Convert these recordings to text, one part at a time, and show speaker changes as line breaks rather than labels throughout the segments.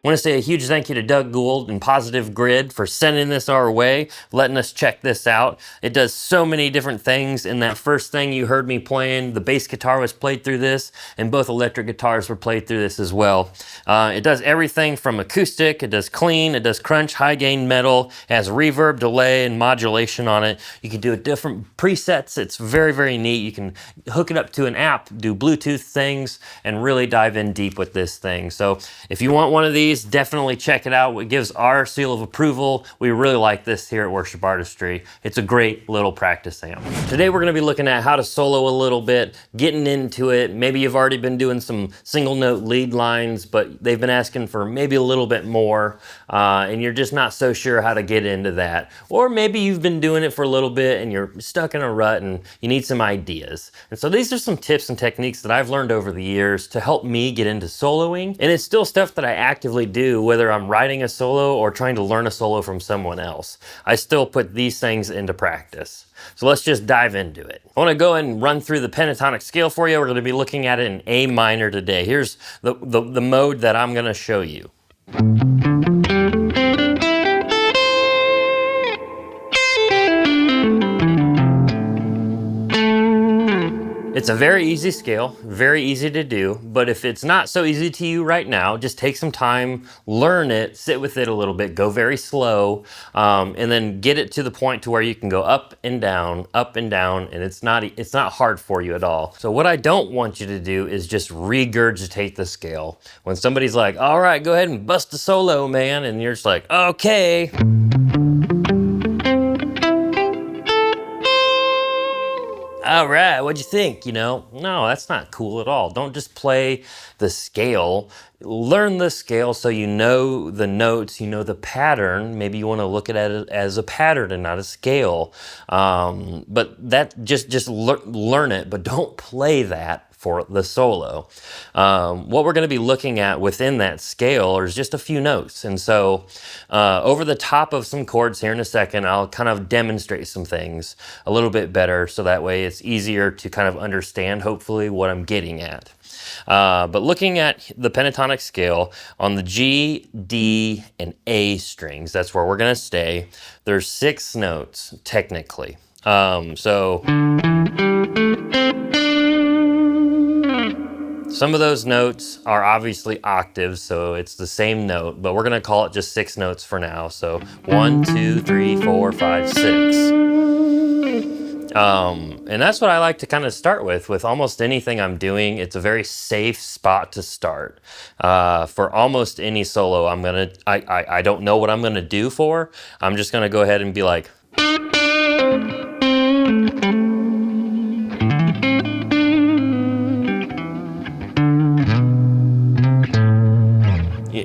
I want to say a huge thank you to Doug Gould and Positive Grid for sending this our way, letting us check this out. It does so many different things. In that first thing you heard me playing, the bass guitar was played through this, and both electric guitars were played through this as well. It does everything from acoustic, it does clean, it does crunch, high gain metal, it has reverb, delay, and modulation on it. You can do different presets. It's very, very neat. You can hook it up to an app, do Bluetooth things, and really dive in deep with this thing. So if you want one of these, definitely check it out. It gives our seal of approval. We really like this here at Worship Artistry. It's a great little practice amp. Today we're going to be looking at how to solo a little bit, getting into it. Maybe you've already been doing some single note lead lines, but they've been asking for maybe a little bit more, and you're just not so sure how to get into that. Or maybe you've been doing it for a little bit and you're stuck in a rut and you need some ideas. And so these are some tips and techniques that I've learned over the years to help me get into soloing. And it's still stuff that I actively do, whether I'm writing a solo or trying to learn a solo from someone else. I still put these things into practice. So let's just dive into it. I want to go and run through the pentatonic scale for you. We're going to be looking at it in A minor today. Here's the mode that I'm going to show you. It's a very easy scale, very easy to do, but if it's not so easy to you right now, just take some time, learn it, sit with it a little bit, go very slow, and then get it to the point to where you can go up and down, and it's not hard for you at all. So what I don't want you to do is just regurgitate the scale. When somebody's like, all right, go ahead and bust a solo, man, and you're just like, okay. All right, what'd you think? You know, no, that's not cool at all. Don't just play the scale. Learn the scale so you know the notes, you know the pattern. Maybe you want to look at it as a pattern and not a scale. But that just learn it, but don't play that for the solo. What we're going to be looking at within that scale is just a few notes. And so over the top of some chords here in a second, I'll kind of demonstrate some things a little bit better so that way it's easier to kind of understand, hopefully, what I'm getting at. But looking at the pentatonic scale on the G, D, and A strings, that's where we're going to stay. There's 6 notes, technically. So some of those notes are obviously octaves, so it's the same note, but we're going to call it just 6 notes for now. So 1, 2, 3, 4, 5, 6. And that's what I like to kind of start with almost anything I'm doing. It's a very safe spot to start. For almost any solo, I don't know what I'm gonna do for. I'm just gonna go ahead and be like,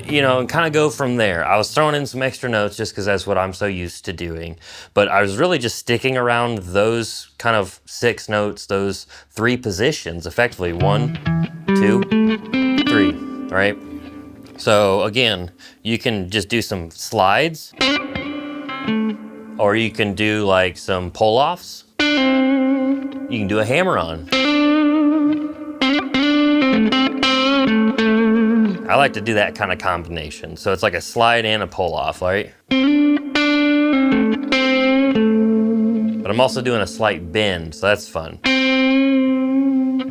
you know, and kind of go from there. I was throwing in some extra notes just because that's what I'm so used to doing. But I was really just sticking around those kind of 6 notes, those 3 positions, effectively 1, 2, 3, right? So again, you can just do some slides, or you can do like some pull-offs. You can do a hammer-on. I like to do that kind of combination. So it's like a slide and a pull-off, right? But I'm also doing a slight bend, so that's fun.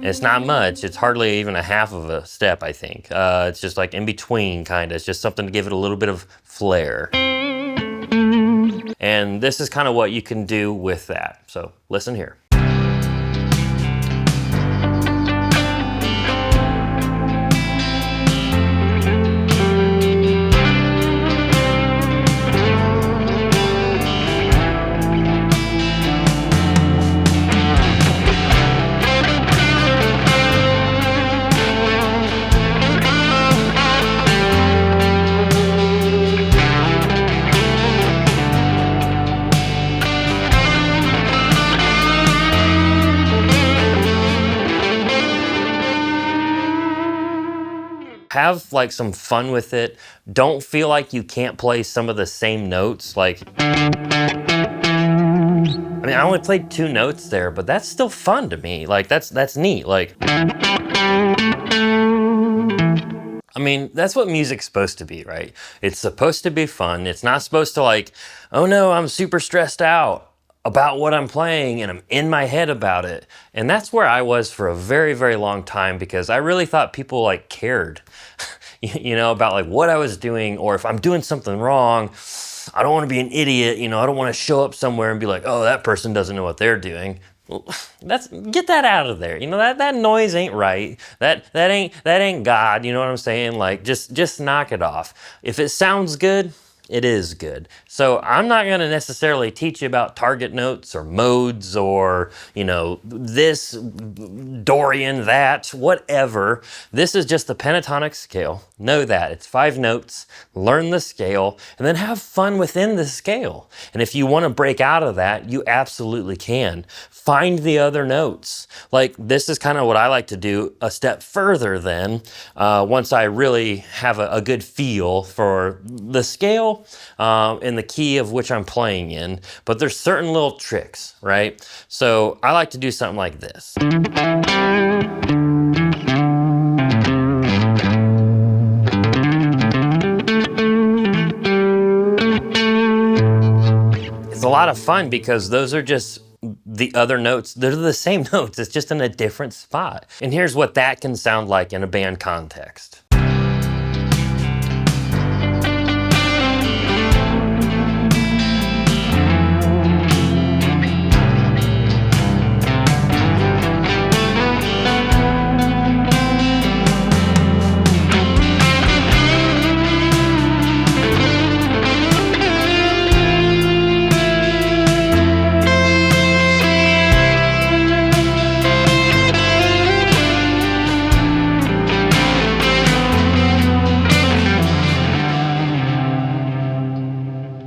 It's not much. It's hardly even a half of a step, I think. It's just like in between, kind of. It's just something to give it a little bit of flair. And this is kind of what you can do with that. So listen here. Have like some fun with it. Don't feel like you can't play some of the same notes. Like, I mean, I only played 2 notes there, but that's still fun to me. Like, that's neat. Like, I mean, that's what music's supposed to be, right? It's supposed to be fun. It's not supposed to like, oh no, I'm super stressed out about what I'm playing and I'm in my head about it. And that's where I was for a very, very long time because I really thought people like cared, you know, about like what I was doing, or if I'm doing something wrong, I don't want to be an idiot, you know, I don't want to show up somewhere and be like, oh, that person doesn't know what they're doing. Get that out of there. You know, that noise ain't right. That ain't God. You know what I'm saying? Like just knock it off. If it sounds good, it is good. So I'm not going to necessarily teach you about target notes or modes or, you know, this Dorian, that, whatever. This is just the pentatonic scale. Know that. It's 5 notes. Learn the scale and then have fun within the scale. And if you want to break out of that, you absolutely can. Find the other notes. Like this is kind of what I like to do a step further then, once I really have a good feel for the scale and the key of which I'm playing in. But there's certain little tricks, right? So I like to do something like this. It's a lot of fun because those are just the other notes. They're the same notes, it's just in a different spot. And here's what that can sound like in a band context.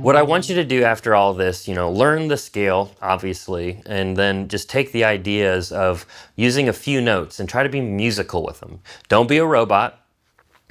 What I want you to do after all this, you know, learn the scale, obviously, and then just take the ideas of using a few notes and try to be musical with them. Don't be a robot.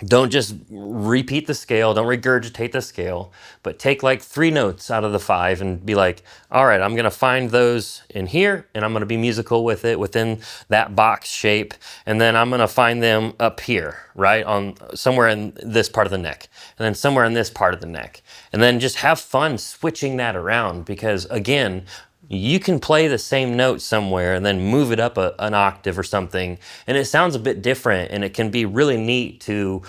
Don't just repeat the scale, don't regurgitate the scale, but take like 3 notes out of the 5 and be like, all right, I'm gonna find those in here and I'm gonna be musical with it within that box shape. And then I'm gonna find them up here, right? On somewhere in this part of the neck and then somewhere in this part of the neck. And then just have fun switching that around because again, you can play the same note somewhere and then move it up an octave or something, and it sounds a bit different, and it can be really neat to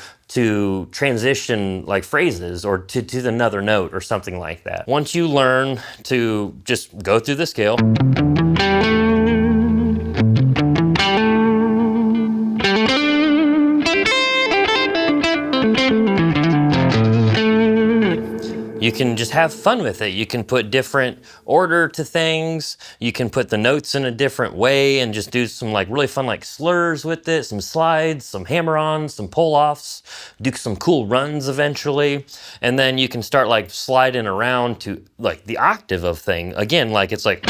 transition like phrases or to another note or something like that. Once you learn to just go through the scale, you can just have fun with it. You can put different order to things. You can put the notes in a different way and just do some like really fun like slurs with it, some slides, some hammer-ons, some pull-offs, do some cool runs eventually. And then you can start like sliding around to like the octave of thing. Again, like it's like,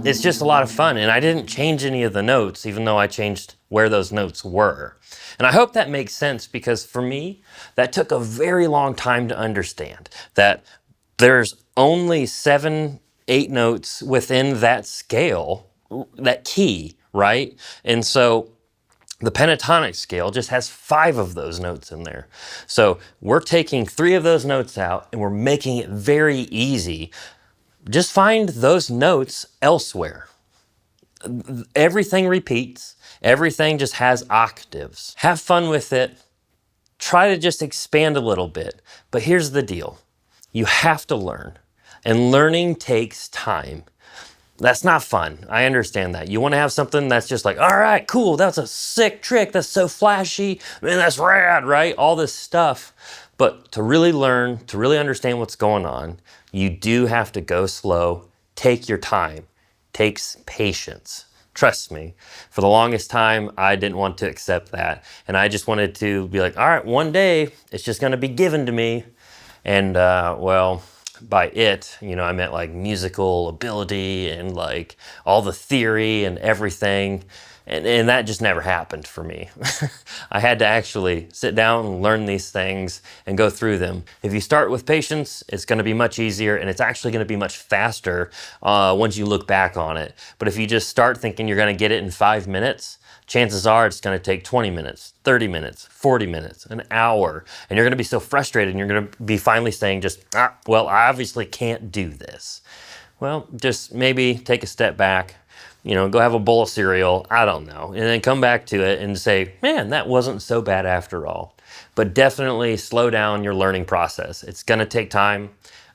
it's just a lot of fun. And I didn't change any of the notes, even though I changed where those notes were. And I hope that makes sense because for me, that took a very long time to understand that there's only 7, 8 notes within that scale, that key, right? And so the pentatonic scale just has 5 of those notes in there. So we're taking 3 of those notes out and we're making it very easy. Just find those notes elsewhere. Everything repeats. Everything just has octaves. Have fun with it. Try to just expand a little bit. But here's the deal. You have to learn. And learning takes time. That's not fun. I understand that. You want to have something that's just like, all right, cool. That's a sick trick. That's so flashy. Man, that's rad, right? All this stuff. But to really learn, to really understand what's going on, you do have to go slow. Take your time. Takes patience. Trust me, for the longest time, I didn't want to accept that. And I just wanted to be like, all right, one day it's just gonna be given to me. And well, by it, you know, I meant like musical ability and like all the theory and everything. And that just never happened for me. I had to actually sit down and learn these things and go through them. If you start with patience, it's going to be much easier, and it's actually going to be much faster once you look back on it. But if you just start thinking you're going to get it in 5 minutes, chances are it's going to take 20 minutes, 30 minutes, 40 minutes, an hour, and you're going to be so frustrated, and you're going to be finally saying just, well, I obviously can't do this. Well, just maybe take a step back, you know, go have a bowl of cereal, I don't know, and then come back to it and say, man, that wasn't so bad after all. But definitely slow down your learning process. It's gonna take time,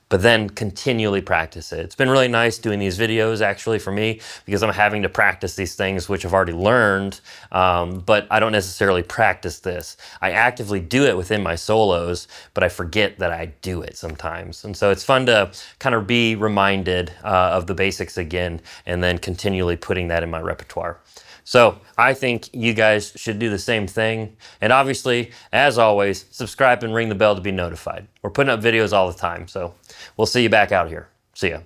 but then continually practice it. It's been really nice doing these videos actually for me, because I'm having to practice these things which I've already learned, but I don't necessarily practice this. I actively do it within my solos, but I forget that I do it sometimes. And so it's fun to kind of be reminded of the basics again, and then continually putting that in my repertoire. So I think you guys should do the same thing. And obviously, as always, subscribe and ring the bell to be notified. We're putting up videos all the time, so we'll see you back out here. See ya.